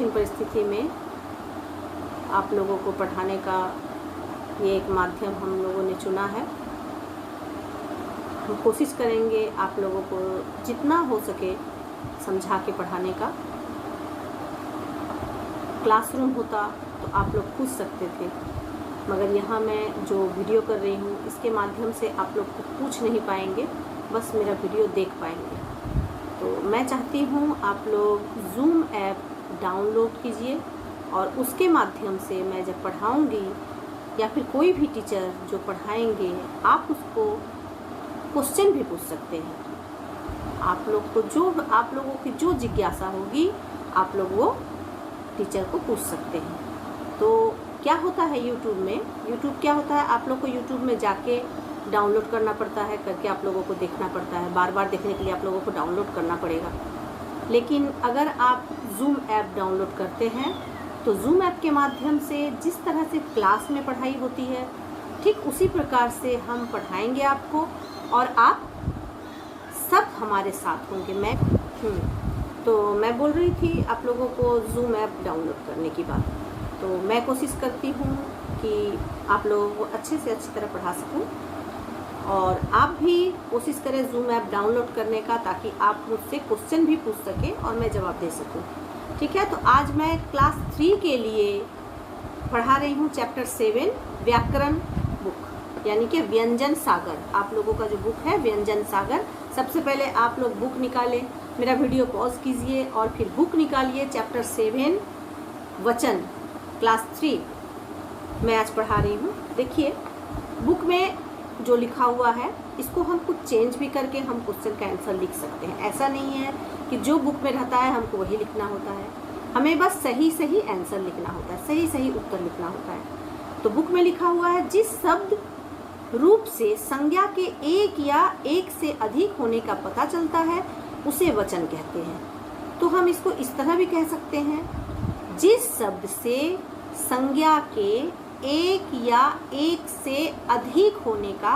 कठिन परिस्थिति में आप लोगों को पढ़ाने का ये एक माध्यम हम लोगों ने चुना है। हम कोशिश करेंगे आप लोगों को जितना हो सके समझा के पढ़ाने का। क्लासरूम होता तो आप लोग पूछ सकते थे, मगर यहाँ मैं जो वीडियो कर रही हूँ इसके माध्यम से आप लोग को पूछ नहीं पाएंगे, बस मेरा वीडियो देख पाएंगे। तो मैं चाहती हूँ आप लोग ज़ूम ऐप डाउनलोड कीजिए और उसके माध्यम से मैं जब पढ़ाऊँगी या फिर कोई भी टीचर जो पढ़ाएंगे आप उसको क्वेश्चन भी पूछ सकते हैं। आप लोगों की जो जिज्ञासा होगी आप लोग वो टीचर को पूछ सकते हैं। तो क्या होता है यूट्यूब क्या होता है, आप लोग को यूट्यूब में जाके डाउनलोड करना पड़ता है, करके आप लोगों को देखना पड़ता है। बार बार देखने के लिए आप लोगों को डाउनलोड करना पड़ेगा। लेकिन अगर आप ज़ूम ऐप डाउनलोड करते हैं तो ज़ूम ऐप के माध्यम से जिस तरह से क्लास में पढ़ाई होती है ठीक उसी प्रकार से हम पढ़ाएंगे आपको और आप सब हमारे साथ होंगे। तो मैं बोल रही थी आप लोगों को ज़ूम ऐप डाउनलोड करने की बात। तो मैं कोशिश करती हूँ कि आप लोगों को अच्छे से अच्छी तरह पढ़ा सकूँ और आप भी कोशिश करें ज़ूम ऐप डाउनलोड करने का, ताकि आप मुझसे क्वेश्चन भी पूछ सकें और मैं जवाब दे सकूँ। ठीक है, तो आज मैं क्लास 3 के लिए पढ़ा रही हूँ चैप्टर 7 व्याकरण बुक, यानी कि व्यंजन सागर। आप लोगों का जो बुक है व्यंजन सागर, सबसे पहले आप लोग बुक निकालें, मेरा वीडियो पॉज कीजिए और फिर बुक निकालिए। चैप्टर 7 वचन क्लास 3 मैं आज पढ़ा रही हूँ। देखिए बुक में जो लिखा हुआ है इसको हम कुछ चेंज भी करके हम क्वेश्चन का आंसर लिख सकते हैं। ऐसा नहीं है कि जो बुक में रहता है हमको वही लिखना होता है, हमें बस सही सही आंसर लिखना होता है, सही सही उत्तर लिखना होता है। तो बुक में लिखा हुआ है जिस शब्द रूप से संज्ञा के एक या एक से अधिक होने का पता चलता है उसे वचन कहते हैं। तो हम इसको इस तरह भी कह सकते हैं, जिस शब्द से संज्ञा के एक या एक से अधिक होने का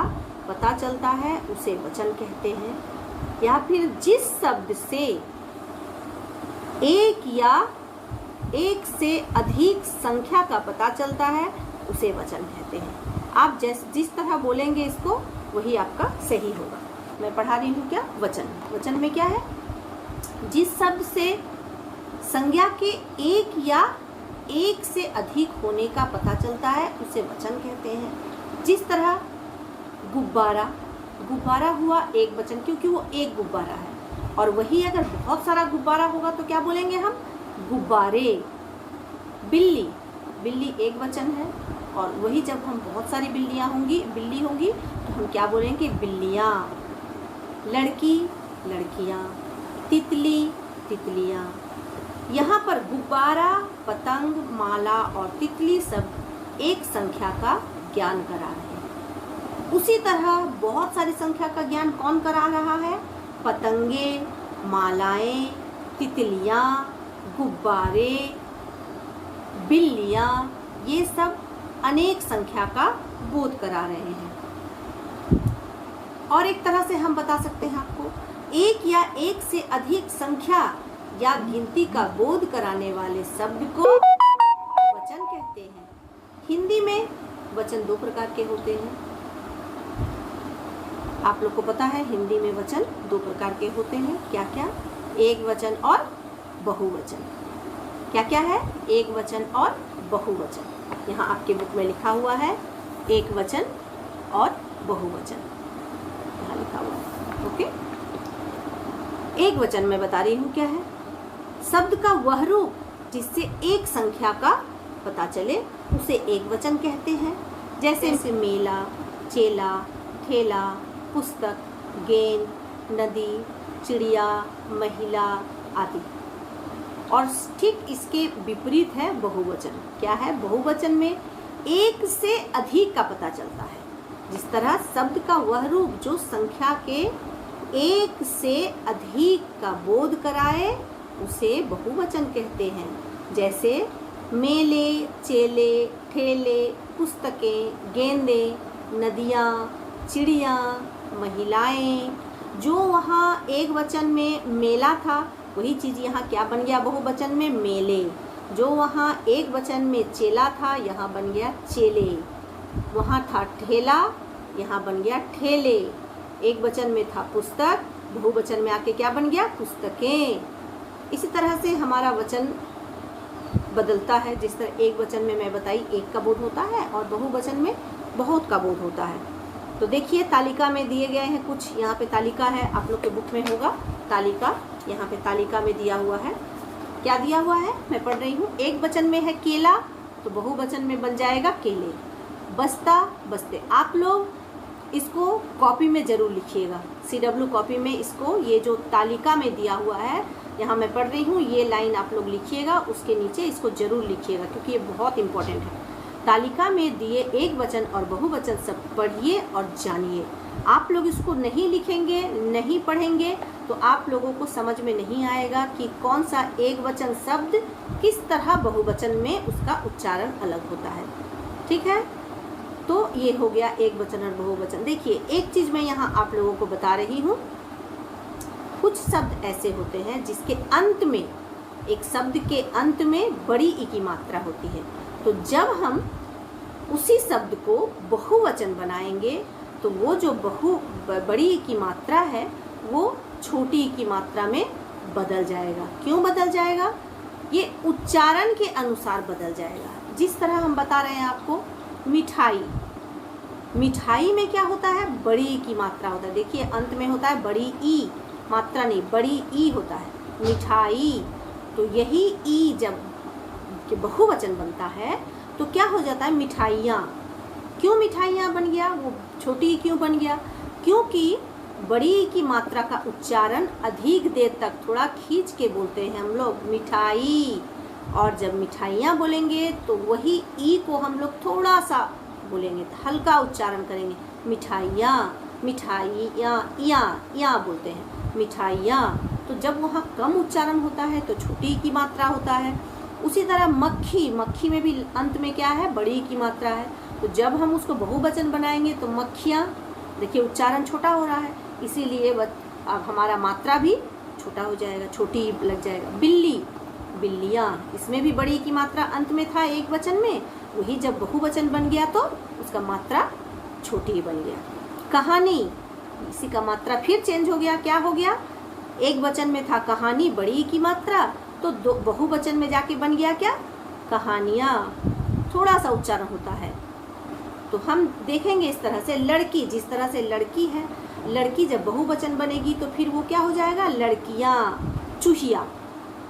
पता चलता है उसे वचन कहते हैं। या फिर जिस शब्द से एक या एक से अधिक संख्या का पता चलता है उसे वचन कहते हैं। आप जिस तरह बोलेंगे इसको वही आपका सही होगा। मैं पढ़ा रही हूँ क्या वचन में क्या है, जिस शब्द से संज्ञा के एक या एक से अधिक होने का पता चलता है उसे वचन कहते हैं। जिस तरह गुब्बारा हुआ एक वचन, क्योंकि वो एक गुब्बारा है। और वही अगर बहुत सारा गुब्बारा होगा तो क्या बोलेंगे हम, गुब्बारे। बिल्ली एक वचन है, और वही जब हम बहुत सारी बिल्ली होंगी तो हम क्या बोलेंगे, बिल्लियाँ। लड़की लड़कियाँ, तितलियाँ। यहाँ पर गुब्बारा, पतंग, माला और तितली सब एक संख्या का ज्ञान करा रहे हैं। उसी तरह बहुत सारी संख्या का ज्ञान कौन करा रहा है, पतंगे, मालाएं, तितलियाँ, गुब्बारे, बिल्लियाँ, ये सब अनेक संख्या का बोध करा रहे हैं। और एक तरह से हम बता सकते हैं आपको, एक या एक से अधिक संख्या या गिनती का बोध कराने वाले शब्द को वचन कहते हैं। हिंदी में वचन 2 प्रकार के होते हैं। आप लोग को पता है हिंदी में वचन 2 प्रकार के होते हैं। क्या क्या, एक वचन और बहुवचन। क्या क्या है, एक वचन और बहुवचन। यहाँ आपके बुक में लिखा हुआ है एक वचन और बहुवचन, यहाँ लिखा हुआ है। ओके, एक वचन मैं बता रही हूँ क्या है, शब्द का वह रूप जिससे एक संख्या का पता चले उसे एक वचन कहते हैं। जैसे मेला, चेला, ठेला, पुस्तक, गेंद, नदी, चिड़िया, महिला आदि। और ठीक इसके विपरीत है बहुवचन। क्या है, बहुवचन में एक से अधिक का पता चलता है। जिस तरह शब्द का वह रूप जो संख्या के एक से अधिक का बोध कराए उसे बहुवचन कहते हैं। जैसे मेले, चेले, ठेले, पुस्तकें, गेंदें, नदियाँ, चिड़ियाँ, महिलाएं। जो वहाँ एक वचन में मेला था वही चीज़ यहाँ क्या बन गया बहुवचन में, मेले। जो वहाँ एक वचन में चेला था, यहाँ बन गया चेले। वहाँ था ठेला, यहाँ बन गया ठेले। एक वचन में था पुस्तक, बहुवचन में आके क्या बन गया? पुस्तकें। इसी तरह से हमारा वचन बदलता है। जिस तरह एक वचन में मैं बताई एक का बोध होता है और बहुवचन में बहुत का बोध होता है। तो देखिए तालिका में दिए गए हैं कुछ, यहाँ पे तालिका है, आप लोग के बुक में होगा तालिका, यहाँ पे तालिका में दिया हुआ है। क्या दिया हुआ है मैं पढ़ रही हूँ। एक वचन में है केला, तो बहुवचन में बन जाएगा केले। बस्ता, बस्ते। आप लोग इसको कॉपी में ज़रूर लिखिएगा, CW कॉपी में इसको, ये जो तालिका में दिया हुआ है यहाँ मैं पढ़ रही हूँ, ये लाइन आप लोग लिखिएगा, उसके नीचे इसको ज़रूर लिखिएगा क्योंकि ये बहुत इंपॉर्टेंट है। तालिका में दिए एक वचन और बहुवचन सब पढ़िए और जानिए। आप लोग इसको नहीं लिखेंगे, नहीं पढ़ेंगे तो आप लोगों को समझ में नहीं आएगा कि कौन सा एक वचन शब्द किस तरह बहुवचन में उसका उच्चारण अलग होता है। ठीक है, तो ये हो गया एक वचन और बहुवचन। देखिए एक चीज़ मैं यहाँ आप लोगों को बता रही हूँ, कुछ शब्द ऐसे होते हैं जिसके अंत में, एक शब्द के अंत में बड़ी ई की मात्रा होती है। तो जब हम उसी शब्द को बहुवचन बनाएंगे तो वो जो बड़ी ई की मात्रा है वो छोटी ई की मात्रा में बदल जाएगा। क्यों बदल जाएगा? ये उच्चारण के अनुसार बदल जाएगा। जिस तरह हम बता रहे हैं आपको, मिठाई, मिठाई में क्या होता है? बड़ी ई की मात्रा होता है। देखिए अंत में होता है बड़ी ई, मात्रा नहीं बड़ी ई होता है, मिठाई। तो यही ई जब बहुवचन बनता है तो क्या हो जाता है? मिठाइयाँ। क्यों मिठाइयाँ बन गया? वो छोटी ई क्यों बन गया? क्योंकि बड़ी ई की मात्रा का उच्चारण अधिक देर तक थोड़ा खींच के बोलते हैं हम लोग, मिठाई। और जब मिठाइयाँ बोलेंगे तो वही ई को हम लोग थोड़ा सा बोलेंगे, हल्का उच्चारण करेंगे, मिठाइयाँ, मिठाइयाँ, या बोलते हैं मिठाइयाँ। तो जब वहाँ कम उच्चारण होता है तो छोटी की मात्रा होता है। उसी तरह मक्खी, मक्खी में भी अंत में क्या है? बड़ी की मात्रा है। तो जब हम उसको बहुवचन बनाएंगे तो मक्खियाँ, देखिए उच्चारण छोटा हो रहा है, इसीलिए अब हमारा मात्रा भी छोटा हो जाएगा, छोटी लग जाएगा। बिल्ली, बिल्लियाँ, इसमें भी बड़ी की मात्रा अंत में था एक वचन में, वही जब बहुवचन बन गया तो उसका मात्रा छोटी बन गया। कहानी, इसी का मात्रा फिर चेंज हो गया। क्या हो गया? एक वचन में था कहानी, बड़ी की मात्रा, तो बहुवचन में जाके बन गया क्या? कहानियाँ। थोड़ा सा उच्चारण होता है। तो हम देखेंगे इस तरह से। लड़की, जिस तरह से लड़की है, लड़की जब बहुवचन बनेगी तो फिर वो क्या हो जाएगा? लड़कियाँ। चूहिया,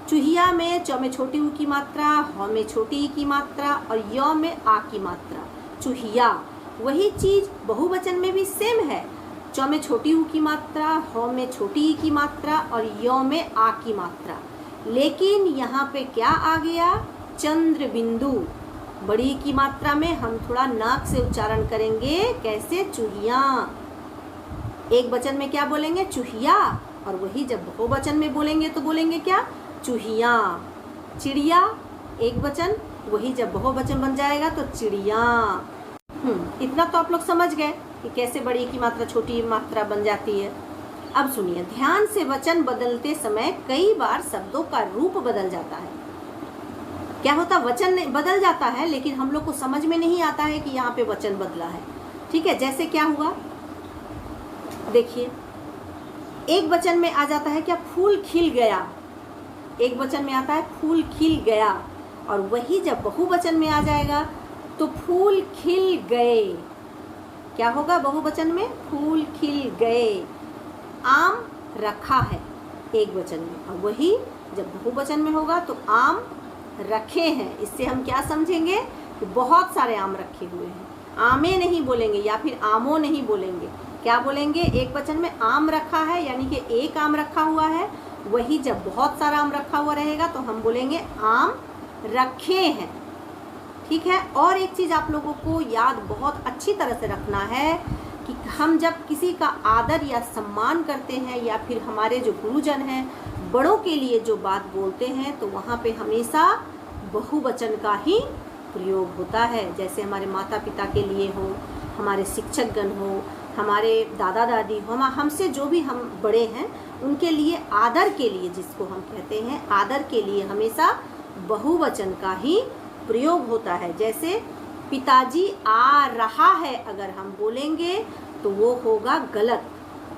चूहिया में च में छोटी ऊ की मात्रा, ह में छोटी ई की मात्रा और य में आ की मात्रा, चूहिया। वही चीज़ बहुवचन में भी सेम है, च में छोटी ऊ की मात्रा, ह में छोटी ई की मात्रा और य में आ की मात्रा। लेकिन यहाँ पे क्या आ गया? चंद्र बिंदु। बड़ी की मात्रा में हम थोड़ा नाक से उच्चारण करेंगे, कैसे? चूहिया। एक वचन में क्या बोलेंगे? चूहिया। और वही जब बहुवचन में बोलेंगे तो बोलेंगे क्या? चूहिया। चिड़िया, एक वचन, वही जब बहुवचन बन जाएगा तो चिड़िया। इतना तो आप लोग समझ गए कि कैसे बड़ी की मात्रा छोटी मात्रा बन जाती है। अब सुनिए ध्यान से, वचन बदलते समय कई बार शब्दों का रूप बदल जाता है। क्या होता? वचन बदल जाता है लेकिन हम लोग को समझ में नहीं आता है कि यहाँ पे वचन बदला है। ठीक है, जैसे क्या हुआ देखिए, एक वचन में आ जाता है क्या? फूल खिल गया। एक वचन में आता है फूल खिल गया, और वही जब बहुवचन में आ जाएगा तो फूल खिल गए। क्या होगा बहुवचन में? फूल खिल गए। आम रखा है एक वचन में, और वही जब बहुवचन में होगा तो आम रखे हैं। इससे हम क्या समझेंगे कि बहुत सारे आम रखे हुए हैं। आमे नहीं बोलेंगे या फिर आमो नहीं बोलेंगे, क्या बोलेंगे? एक वचन में आम रखा है यानी कि एक आम रखा हुआ है। वही जब बहुत सारा आम रखा हुआ रहेगा तो हम बोलेंगे आम रखे हैं। ठीक है, और एक चीज़ आप लोगों को याद बहुत अच्छी तरह से रखना है कि हम जब किसी का आदर या सम्मान करते हैं या फिर हमारे जो गुरुजन हैं, बड़ों के लिए जो बात बोलते हैं, तो वहाँ पे हमेशा बहुवचन का ही प्रयोग होता है। जैसे हमारे माता पिता के लिए हो, हमारे शिक्षकगण हो, हमारे दादा दादी हो, हमसे जो भी हम बड़े हैं उनके लिए आदर के लिए, जिसको हम कहते हैं आदर के लिए, हमेशा बहुवचन का ही प्रयोग होता है। जैसे पिताजी आ रहा है, अगर हम बोलेंगे तो वो होगा गलत।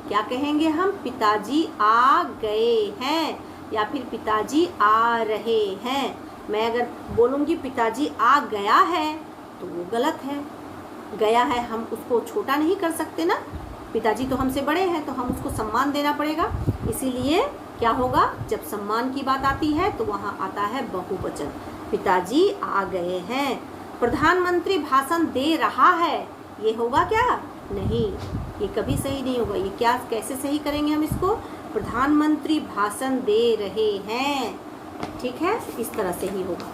क्या कहेंगे हम? पिताजी आ गए हैं या फिर पिताजी आ रहे हैं। मैं अगर बोलूँगी पिताजी आ गया है तो वो गलत है। गया है, हम उसको छोटा नहीं कर सकते ना, पिताजी तो हमसे बड़े हैं तो हम उसको सम्मान देना पड़ेगा। इसीलिए क्या होगा, जब सम्मान की बात आती है तो वहाँ आता है बहुवचन। पिताजी आ गए हैं। प्रधानमंत्री भाषण दे रहा है, ये होगा क्या? नहीं, ये कभी सही नहीं होगा। ये क्या, कैसे सही करेंगे हम इसको? प्रधानमंत्री भाषण दे रहे हैं, ठीक है, इस तरह से ही होगा।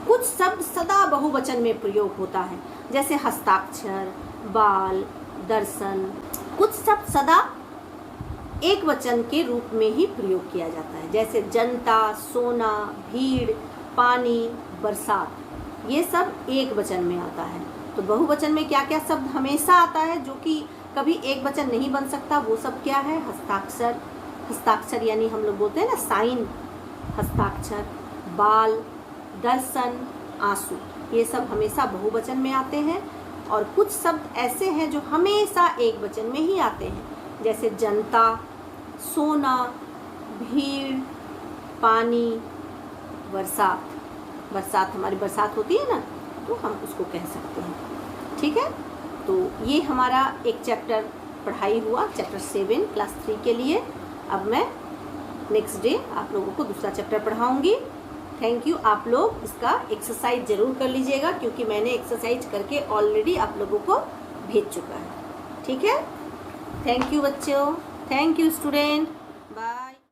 कुछ शब्द सदा बहुवचन में प्रयोग होता है, जैसे हस्ताक्षर, बाल, दर्शन। कुछ शब्द सदा एक वचन के रूप में ही प्रयोग किया जाता है, जैसे जनता, सोना, भीड़, पानी, बरसात। ये सब एक वचन में आता है। तो बहुवचन में क्या क्या शब्द हमेशा आता है जो कि कभी एक वचन नहीं बन सकता, वो सब क्या है? हस्ताक्षर। हस्ताक्षर यानी हम लोग बोलते हैं ना साइन, हस्ताक्षर, बाल, दर्शन, आंसू, ये सब हमेशा बहुवचन में आते हैं। और कुछ शब्द ऐसे हैं जो हमेशा एक वचन में ही आते हैं, जैसे जनता, सोना, भीड़, पानी, बरसात। बरसात, हमारी बरसात होती है ना, तो हम उसको कह सकते हैं, ठीक है। तो ये हमारा एक चैप्टर पढ़ाई हुआ, चैप्टर 7 क्लास 3 के लिए। अब मैं नेक्स्ट डे आप लोगों को दूसरा चैप्टर पढ़ाऊँगी। Thank you. आप लोग इसका एक्सरसाइज ज़रूर कर लीजिएगा, क्योंकि मैंने एक्सरसाइज करके ऑलरेडी आप लोगों को भेज चुका है, ठीक है। थैंक यू बच्चों, थैंक यू स्टूडेंट, बाय।